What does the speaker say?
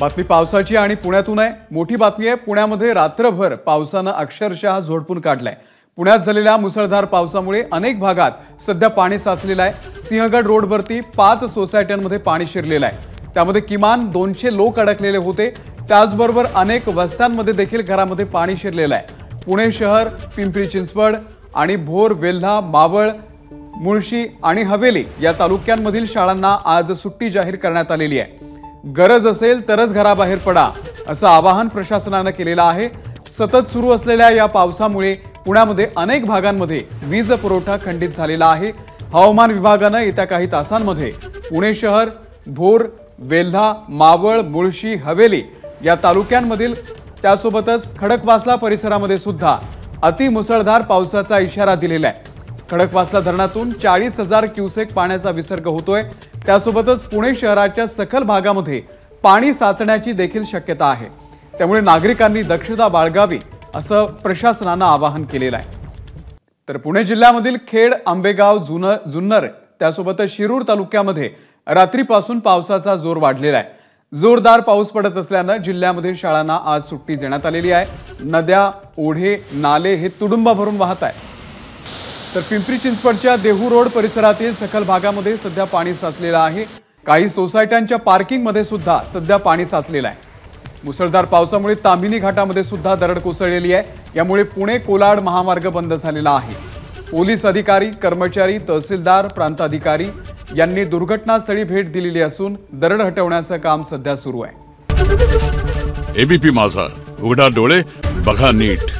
बातमी पावसाची आणि पुण्यातून आहे। मोठी बातमी आहे। पुण्यामध्ये रात्रभर पावसाने अक्षरशः झोडपून काढलाय। पुण्यात झालेल्या मुसळधार पावसामुळे अनेक भागात सध्या पाणी साचलेलं आहे। सिंहगड रोडवरती 5 सोसायट्यांमध्ये पाणी शिरलेलं आहे। त्यामध्ये किमान 200 लोक अडकलेले होते। त्याचबरोबर अनेक वस्त्यांमध्ये देखील घरामध्ये पाणी शिरलेलं आहे। पुणे शहर, पिंपरी चिंचवड आणि भोर, वेल्हा, मावळ, मुळशी आणि हवेली या तालुक्यांमधील शाळांना आज सुट्टी जाहीर करण्यात आलेली आहे। गरज असेल तरच घराबाहेर पडा असं आवाहन प्रशासनाने केलेलं आहे। सतत सुरू असलेल्या या पावसामुळे पुण्यामध्ये अनेक भागांमध्ये वीज पुरवठा खंडित झालेला आहे। हवामान विभागाने येत्या काही तासांमध्ये पुणे शहर, भोर, वेल्हा, मावळ, मुळशी, हवेली या तालुक्यांमधील त्यासोबतच खडकवासला परिसरामध्ये सुद्धा अतिमुसळधार पावसाचा इशारा दिलेला आहे। खडकवासला धरणातून 40,000 क्युसेक पाण्याचा विसर्ग होतोय। त्यासोबतच पुणे शहराच्या सखल भागामध्ये पाणी साचण्याची देखील शक्यता आहे। त्यामुळे नागरिकांनी दक्षता बाळगावी असं प्रशासनाने आवाहन केलेलं आहे। तर पुणे जिल्ह्यामधील खेड, आंबेगाव, जुन्नर त्यासोबतच शिरूर तालुक्यामध्ये रात्रीपासून पावसाचा जोर वाढलेला आहे। जोरदार पाऊस पडत असल्याने जिल्ह्यामध्ये शाळांना आज सुट्टी देण्यात आलेली आहे। नद्या, ओढे, नाले हे तुडुंब भरून वाहत आहेत। तर पिंपरी चिंचवडच्या देहू रोड परिसरातील सखल भागामध्ये सध्या पाणी साचलेलं आहे। काही सोसायट्यांच्या पार्किंगमध्ये सुद्धा सध्या पाणी साचलेलं आहे। मुसळधार पावसामुळे ताम्हिणी घाटामध्ये सुद्धा दरड कोसळलेली आहे। यामुळे पुणे कोलाड महामार्ग बंद झालेला आहे। पोलीस अधिकारी, कर्मचारी, तहसीलदार, प्रांताधिकारी यांनी दुर्घटनास्थळी भेट दिलेली असून दरड हटवण्याचं काम सध्या सुरू आहे। एबीपी माझा, उघडा डोळे बघा नीट।